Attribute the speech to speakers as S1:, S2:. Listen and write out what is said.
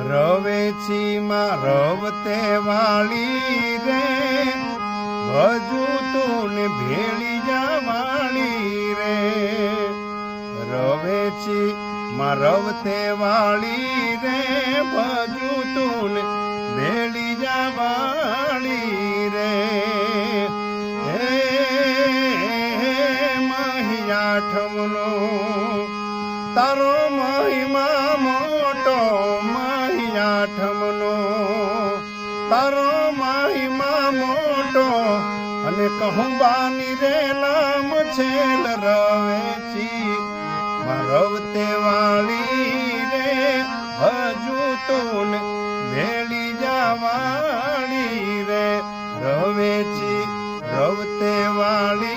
S1: રવેચી માં રવતે વાળી રે હજુ તું ને ભેળી જવાળી રે રવેચી માં રવતે વાળી રે હજુ તું ને ભેળી જવાળી રે મહિયાઠમનો તારો મહિમા મોટો મહિયાઠમનો તારો મહિમા મોટો અને કહું બાની રે લામ છેલ રવેચી રવતે વાળી રે હજુ તું ભેળી જવાળી રે રવેચી રવતે વાળી